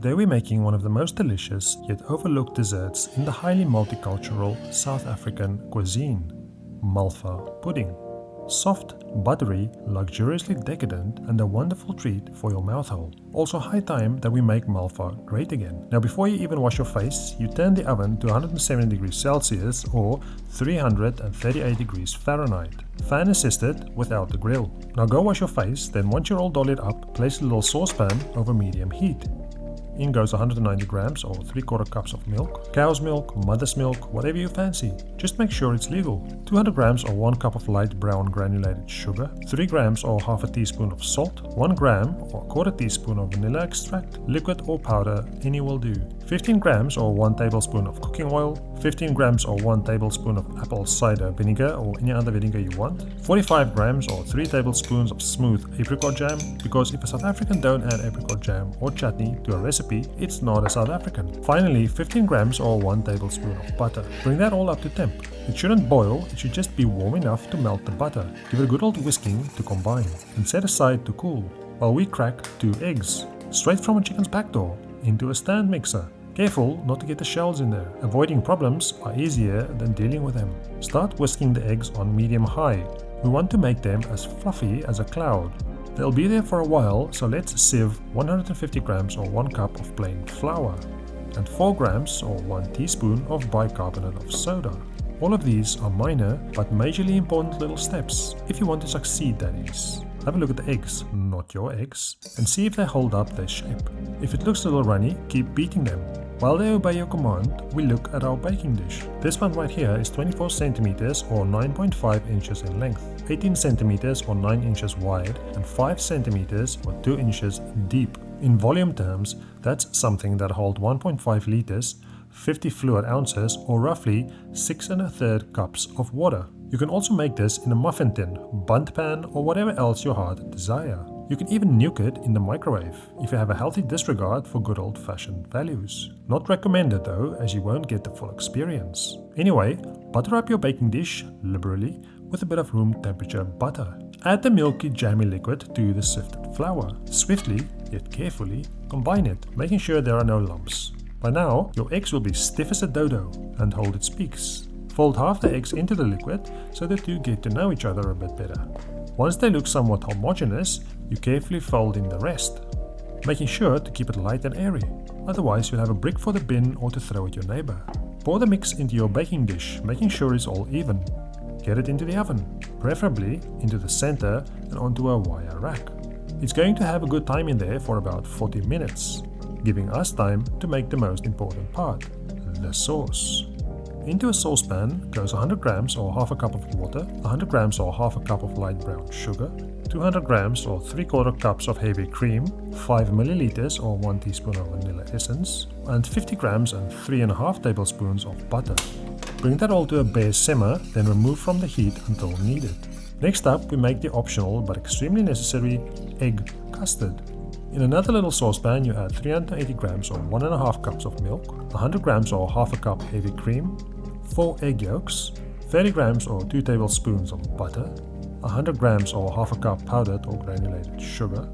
Today we're making one of the most delicious yet overlooked desserts in the highly multicultural South African cuisine, Malva pudding. Soft, buttery, luxuriously decadent, and a wonderful treat for your mouthhole. Also high time that we make Malva great again. Now before you even wash your face, you turn the oven to 170 degrees Celsius or 338 degrees Fahrenheit. Fan assisted without the grill. Now go wash your face, then once you're all dolled up, place a little saucepan over medium heat. In goes 190 grams or 3/4 cups of milk, cow's milk, mother's milk, whatever you fancy. Just make sure it's legal. 200 grams or 1 cup of light brown granulated sugar, 3 grams or half a teaspoon of salt, 1 gram or 1/4 teaspoon of vanilla extract, liquid or powder, any will do. 15 grams or 1 tablespoon of cooking oil, 15 grams or 1 tablespoon of apple cider vinegar or any other vinegar you want, 45 grams or 3 tablespoons of smooth apricot jam, because if a South African don't add apricot jam or chutney to a recipe, it's not a South African. Finally, 15 grams or 1 tablespoon of butter. Bring that all up to temp. It shouldn't boil, it should just be warm enough to melt the butter. Give it a good old whisking to combine and set aside to cool, while we crack 2 eggs, straight from a chicken's back door, into a stand mixer. Careful not to get the shells in there. Avoiding problems are easier than dealing with them. Start whisking the eggs on medium-high. We want to make them as fluffy as a cloud. They'll be there for a while, so let's sieve 150 grams or 1 cup of plain flour and 4 grams or 1 teaspoon of bicarbonate of soda. All of these are minor but majorly important little steps, if you want to succeed, that is. Have a look at the eggs, not your eggs, and see if they hold up their shape. If it looks a little runny, keep beating them. While they obey your command, we look at our baking dish. This one right here is 24 centimeters or 9.5 inches in length, 18 centimeters or 9 inches wide, and 5 centimeters or 2 inches deep. In volume terms, that's something that holds 1.5 liters, 50 fluid ounces, or roughly 6 1/3 cups of water. You can also make this in a muffin tin, bundt pan, or whatever else your heart desire. You can even nuke it in the microwave if you have a healthy disregard for good old-fashioned values. Not recommended though, as you won't get the full experience. Anyway, butter up your baking dish liberally with a bit of room temperature butter. Add the milky jammy liquid to the sifted flour. Swiftly, yet carefully, combine it, making sure there are no lumps. By now, your eggs will be stiff as a dodo and hold its peaks. Fold half the eggs into the liquid so the two get to know each other a bit better. Once they look somewhat homogeneous, you carefully fold in the rest, making sure to keep it light and airy, otherwise you'll have a brick for the bin or to throw at your neighbor. Pour the mix into your baking dish, making sure it's all even. Get it into the oven, preferably into the center and onto a wire rack. It's going to have a good time in there for about 40 minutes, giving us time to make the most important part, the sauce. Into a saucepan goes 100 grams or half a cup of water, 100 grams or half a cup of light brown sugar, 200 grams or 3/4 cups of heavy cream, 5 milliliters or 1 teaspoon of vanilla essence, and 50 grams and 3.5 tablespoons of butter. Bring that all to a bare simmer, then remove from the heat until needed. Next up, we make the optional but extremely necessary egg custard. In another little saucepan, you add 380 grams or 1.5 cups of milk, 100 grams or half a cup heavy cream, 4 egg yolks, 30 grams or 2 tablespoons of butter, 100 grams or half a cup powdered or granulated sugar,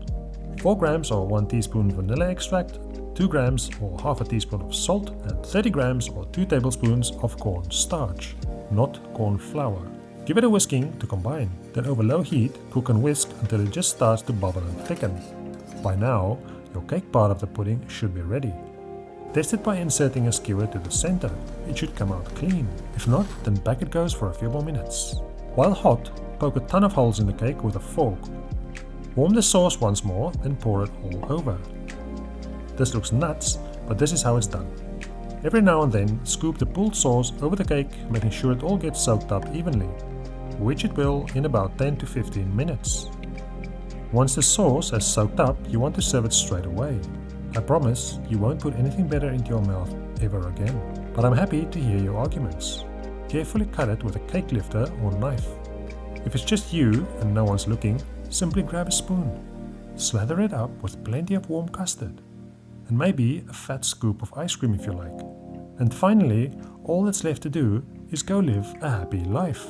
4 grams or 1 teaspoon vanilla extract, 2 grams or half a teaspoon of salt, and 30 grams or 2 tablespoons of corn starch, not corn flour. Give it a whisking to combine, then over low heat, cook and whisk until it just starts to bubble and thicken. By now, your cake part of the pudding should be ready. Test it by inserting a skewer to the center. It should come out clean. If not, then back it goes for a few more minutes. While hot, poke a ton of holes in the cake with a fork. Warm the sauce once more, then pour it all over. This looks nuts, but this is how it's done. Every now and then, scoop the pooled sauce over the cake, making sure it all gets soaked up evenly, which it will in about 10 to 15 minutes. Once the sauce has soaked up, you want to serve it straight away. I promise you won't put anything better into your mouth ever again. But I'm happy to hear your arguments. Carefully cut it with a cake lifter or knife. If it's just you and no one's looking, simply grab a spoon. Slather it up with plenty of warm custard. And maybe a fat scoop of ice cream if you like. And finally, all that's left to do is go live a happy life.